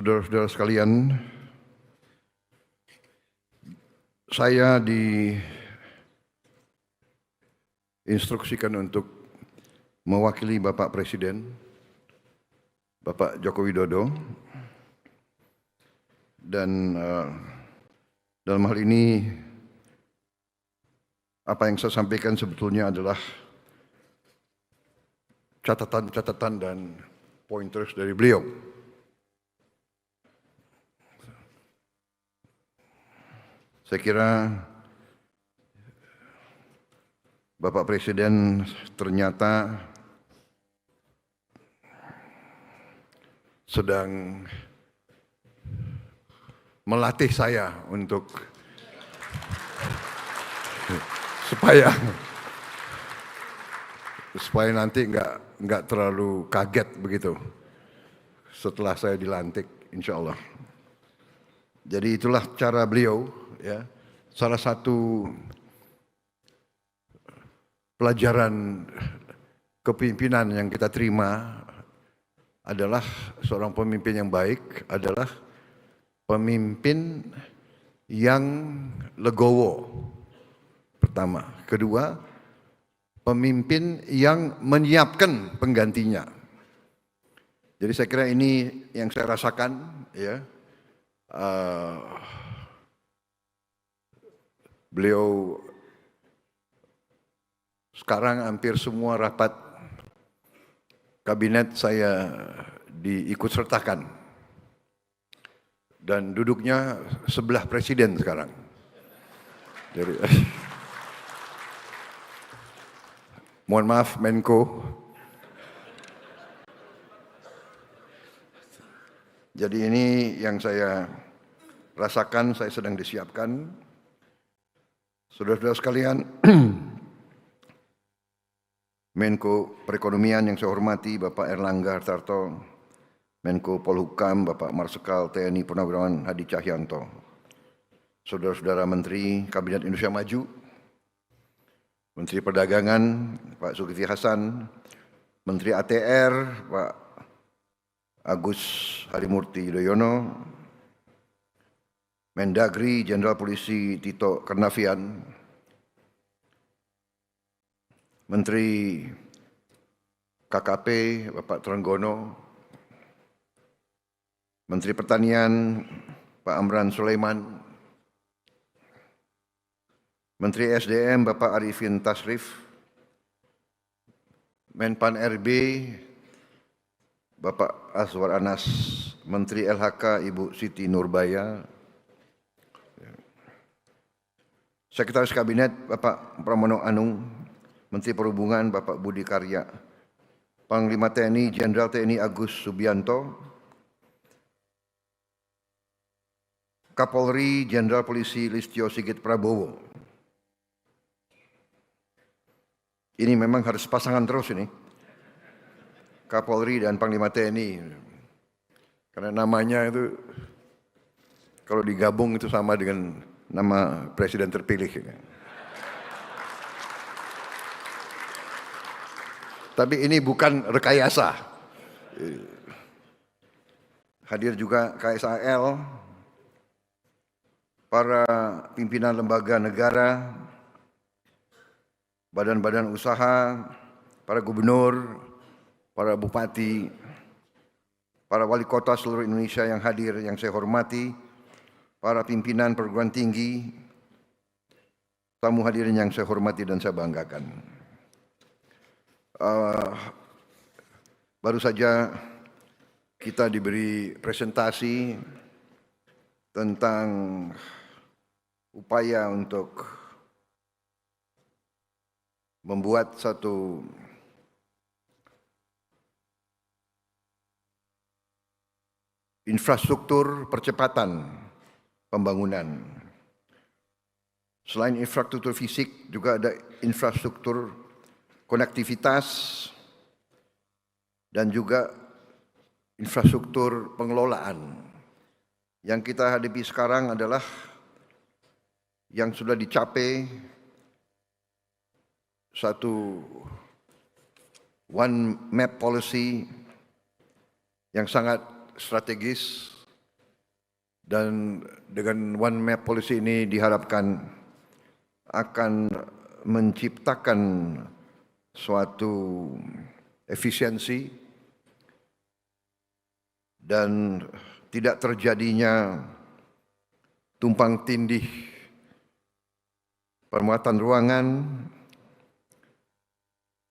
Saudara-saudara sekalian, saya diinstruksikan untuk mewakili Bapak Presiden, Bapak Joko Widodo, dan dalam hal ini apa yang saya sampaikan sebetulnya adalah catatan-catatan dan pointers dari beliau. Saya kira Bapak Presiden ternyata sedang melatih saya untuk supaya nanti nggak terlalu kaget begitu setelah saya dilantik, insya Allah. Jadi itulah cara beliau, ya. Salah satu pelajaran kepemimpinan yang kita terima adalah seorang pemimpin yang baik adalah pemimpin yang legowo. Pertama, kedua, pemimpin yang menyiapkan penggantinya. Jadi saya kira ini yang saya rasakan, ya. Beliau sekarang hampir semua rapat kabinet saya diikut sertakan dan duduknya sebelah presiden sekarang. Jadi, mohon maaf Menko. Jadi ini yang saya rasakan, saya sedang disiapkan. Saudara-saudara sekalian, Menko Perekonomian yang saya hormati Bapak Erlangga Hartarto, Menko Polhukam Bapak Marsikal TNI Purnawirawan Hadi Cahyanto, saudara-saudara Menteri Kabinet Indonesia Maju, Menteri Perdagangan Pak Zulkifli Hasan, Menteri ATR Pak Agus Harimurti Yudhoyono, Mendagri Jenderal Polisi Tito Karnavian, Menteri KKP Bapak Trenggono, Menteri Pertanian Pak Amran Sulaiman, Menteri SDM Bapak Arifin Tasrif, Menpan RB Bapak Azwar Anas, Menteri LHK Ibu Siti Nurbaya, Sekretaris Kabinet Bapak Pramono Anung, Menteri Perhubungan Bapak Budi Karya, Panglima TNI Jenderal TNI Agus Subianto, Kapolri Jenderal Polisi Listio Sigit Prabowo. Ini memang harus pasangan terus ini, Kapolri dan Panglima TNI, karena namanya itu kalau digabung itu sama dengan nama presiden terpilih. Tapi ini bukan rekayasa. Hadir juga KSAL, para pimpinan lembaga negara, badan-badan usaha, para gubernur, para bupati, para wali kota seluruh Indonesia yang hadir yang saya hormati, para pimpinan perguruan tinggi, tamu hadirin yang saya hormati dan saya banggakan. Baru saja kita diberi presentasi tentang upaya untuk membuat satu infrastruktur percepatan pembangunan. Selain infrastruktur fisik, juga ada infrastruktur konektivitas dan juga infrastruktur pengelolaan. Yang kita hadapi sekarang adalah yang sudah dicapai satu one map policy yang sangat strategis Dan dengan One Map Policy ini diharapkan akan menciptakan suatu efisiensi dan tidak terjadinya tumpang tindih permuatan ruangan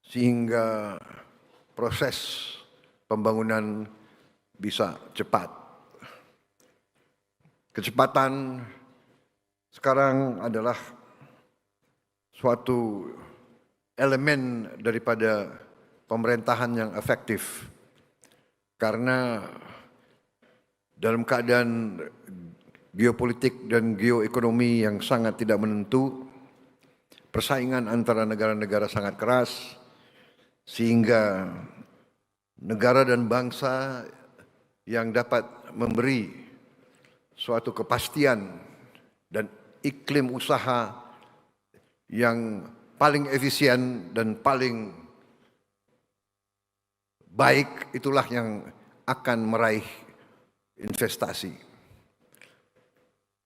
sehingga proses pembangunan bisa cepat. Kecepatan sekarang adalah suatu elemen daripada pemerintahan yang efektif, karena dalam keadaan geopolitik dan geoekonomi yang sangat tidak menentu, persaingan antara negara-negara sangat keras, sehingga negara dan bangsa yang dapat memberi suatu kepastian dan iklim usaha yang paling efisien dan paling baik, itulah yang akan meraih investasi.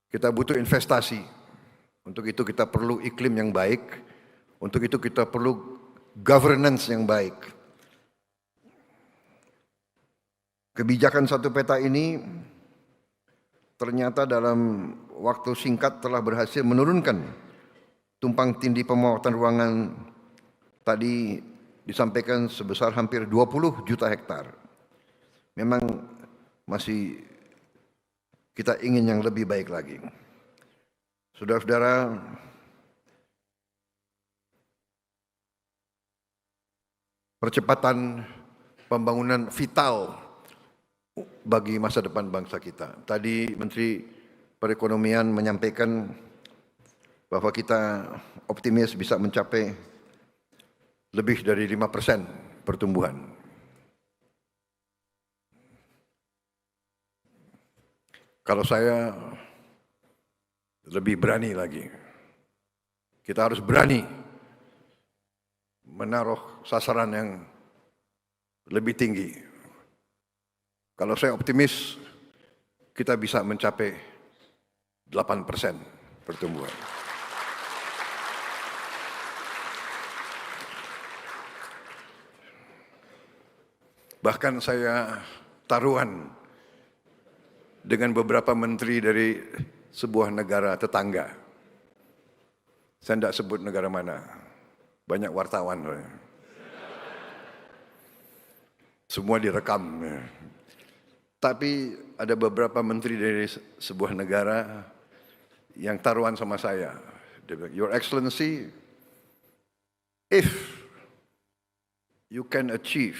Kita butuh investasi. Untuk itu kita perlu iklim yang baik. Untuk itu kita perlu governance yang baik. Kebijakan satu peta ini ternyata dalam waktu singkat telah berhasil menurunkan tumpang tindih pemuatan ruangan tadi disampaikan sebesar hampir 20 juta hektar. Memang masih kita ingin yang lebih baik lagi. Saudara-saudara, percepatan pembangunan vital bagi masa depan bangsa kita. Tadi Menteri Perekonomian menyampaikan bahwa kita optimis bisa mencapai lebih dari 5% pertumbuhan. Kalau saya lebih berani lagi. Kita harus berani menaruh sasaran yang lebih tinggi. Kalau saya optimis, kita bisa mencapai 8% pertumbuhan. Bahkan saya taruhan dengan beberapa menteri dari sebuah negara tetangga. Saya tidak sebut negara mana, banyak wartawan. Semua direkam. Tapi ada beberapa menteri dari sebuah negara yang taruhan sama saya. Dia bilang, Your Excellency, if you can achieve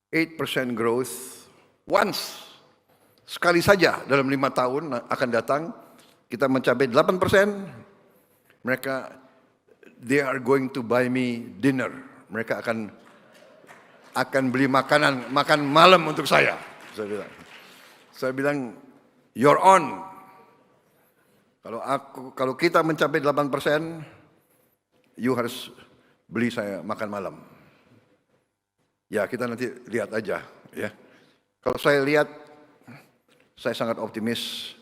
8% growth once, sekali saja dalam 5 tahun akan datang, kita mencapai 8%, they are going to buy me dinner. Mereka akan beli makan malam untuk saya. Saya bilang, you're on. Kalau kita mencapai 8%, you harus beli saya makan malam. Ya, kita nanti lihat aja, ya. Kalau saya lihat, saya sangat optimis.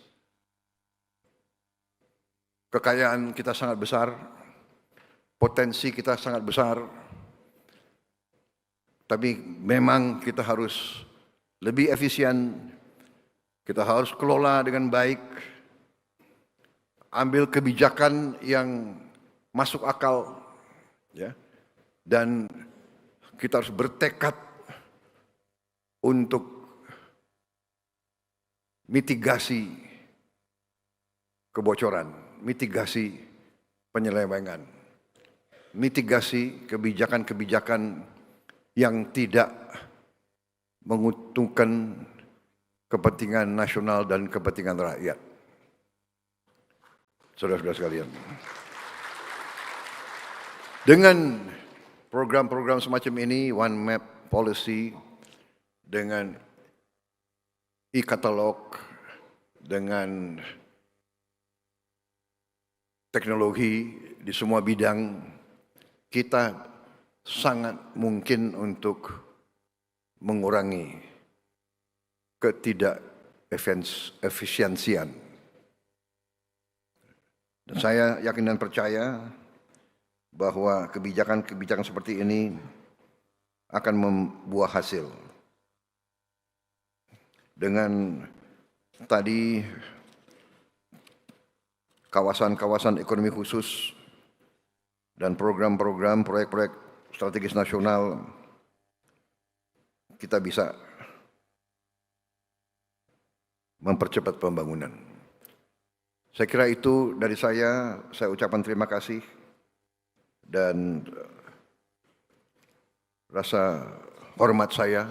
Kekayaan kita sangat besar, potensi kita sangat besar. Tapi memang kita harus lebih efisien, kita harus kelola dengan baik, ambil kebijakan yang masuk akal, ya, dan kita harus bertekad untuk mitigasi kebocoran, mitigasi penyelewengan, mitigasi kebijakan-kebijakan yang tidak menguntungkan kepentingan nasional dan kepentingan rakyat. Saudara-saudara sekalian, dengan program-program semacam ini, One Map Policy, dengan e-katalog, dengan teknologi di semua bidang, kita sangat mungkin untuk mengurangi efisiensian. Dan saya yakin dan percaya bahwa kebijakan-kebijakan seperti ini akan membuah hasil. Dengan tadi kawasan-kawasan ekonomi khusus dan program-program proyek-proyek strategis nasional, kita bisa mempercepat pembangunan. Saya kira itu dari saya ucapkan terima kasih dan rasa hormat saya,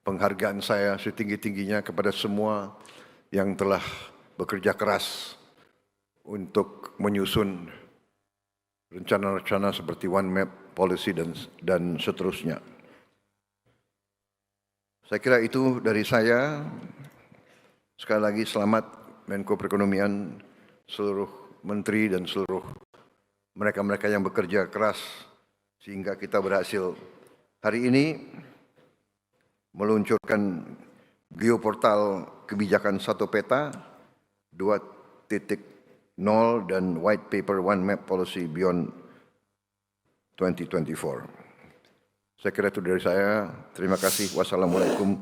penghargaan saya setinggi-tingginya kepada semua yang telah bekerja keras untuk menyusun rencana-rencana seperti One Map Policy dan seterusnya. Saya kira itu dari saya. Sekali lagi selamat Menko Perekonomian, seluruh menteri dan seluruh mereka-mereka yang bekerja keras sehingga kita berhasil hari ini meluncurkan geoportal kebijakan satu peta, 2.0 dan white paper One Map Policy Beyond 2024. Saya kira itu dari saya. Terima kasih. Wassalamualaikum